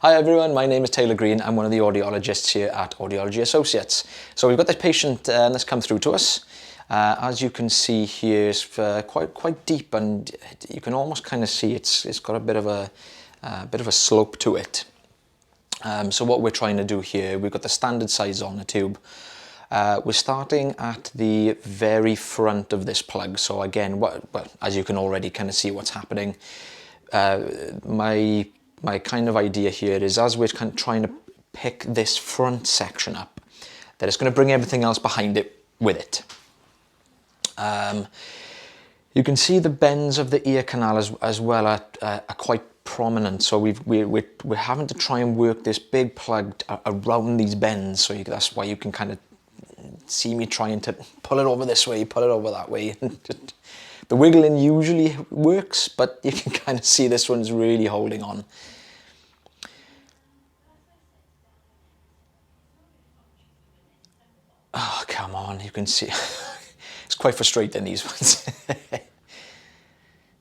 Hi everyone, my name is Taylor Green. I'm one of the audiologists here at Audiology Associates. So we've got this patient that's come through to us. As you can see here, it's quite deep, and you can almost kind of see it's got a bit of a slope to it. So what we're trying to do here, we've got the standard size on the tube. We're starting at the very front of this plug. So again, well, as you can already kind of see what's happening, my kind of idea here is, as we're kind of trying to pick this front section up, that it's going to bring everything else behind it with it. You can see the bends of the ear canal as well are quite prominent. So we're having to try and work this big plug around these bends. So that's why you can kind of see me trying to pull it over this way, pull it over that way. The wiggling usually works, but you can kind of see this one's really holding on. Oh, come on, you can see. It's quite frustrating, these ones.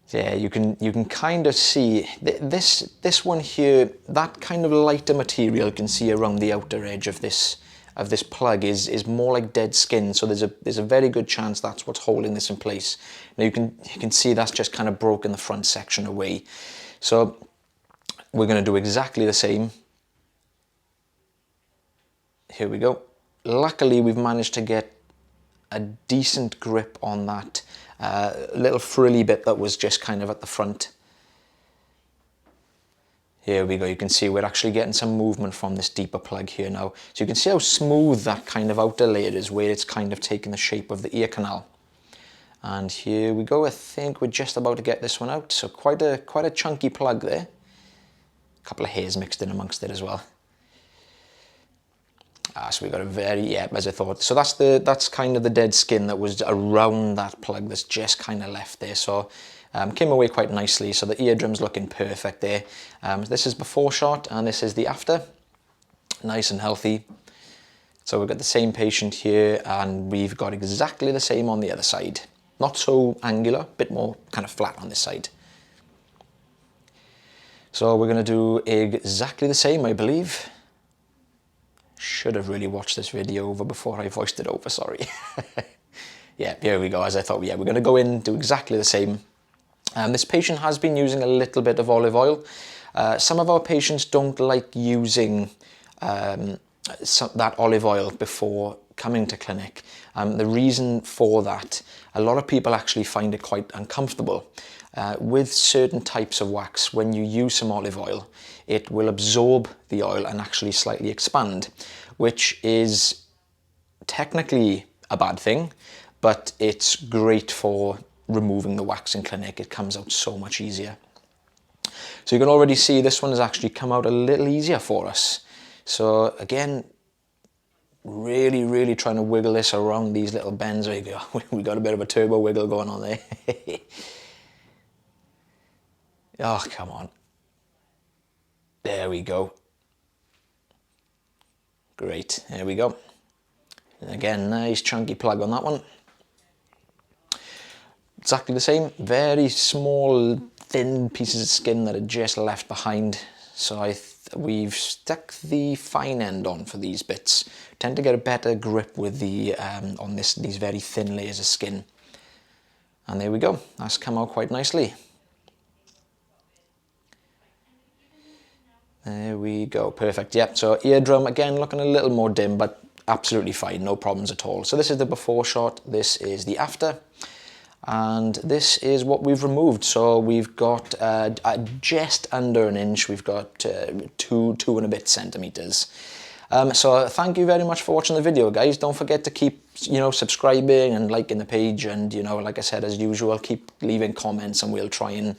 Yeah, you can kind of see this one here, that kind of lighter material you can see around the outer edge of this plug is more like dead skin. So there's a very good chance that's what's holding this in place. Now you can see that's just kind of broken the front section away. So we're going to do exactly the same. Here we go. Luckily, we've managed to get a decent grip on that little frilly bit that was just kind of at the front. Here we go. You can see we're actually getting some movement from this deeper plug here now. So you can see how smooth that kind of outer layer is, where it's kind of taken the shape of the ear canal. And here we go. I think we're just about to get this one out. So quite a chunky plug there. A couple of hairs mixed in amongst it as well. So we've got a very, yeah, as I thought. So that's kind of the dead skin that was around that plug that's just kind of left there. So came away quite nicely. So the eardrum's looking perfect there. This is before shot and this is the after. Nice and healthy. So we've got the same patient here and we've got exactly the same on the other side. Not so angular, a bit more kind of flat on this side. So we're going to do exactly the same, I believe. Should have really watched this video over before I voiced it over, sorry. Yeah, here we go. As I thought, yeah, we're going to go in, do exactly the same. This patient has been using a little bit of olive oil. Some of our patients don't like using that olive oil before coming to clinic. The reason for that, a lot of people actually find it quite uncomfortable. With certain types of wax, when you use some olive oil, it will absorb the oil and actually slightly expand, which is technically a bad thing, but it's great for removing the wax in clinic. It comes out so much easier. So you can already see this one has actually come out a little easier for us. So again, really trying to wiggle this around these little bends. There you go. We got a bit of a turbo wiggle going on there. Oh, come on. There we go. Great, there we go. And again, nice chunky plug on that one. Exactly the same, very small, thin pieces of skin that are just left behind. So we've stuck the fine end on for these bits. Tend to get a better grip with the on these very thin layers of skin. And there we go, that's come out quite nicely. There we go, perfect. Yep, so eardrum again looking a little more dim, but absolutely fine, no problems at all. So this is the before shot, this is the after, and this is what we've removed. So we've got just under an inch, we've got two and a bit centimeters. So thank you very much for watching the video, guys. Don't forget to keep, subscribing and liking the page, and like I said, as usual, keep leaving comments, and we'll try and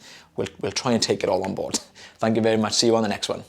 take it all on board. Thank you very much. See you on the next one.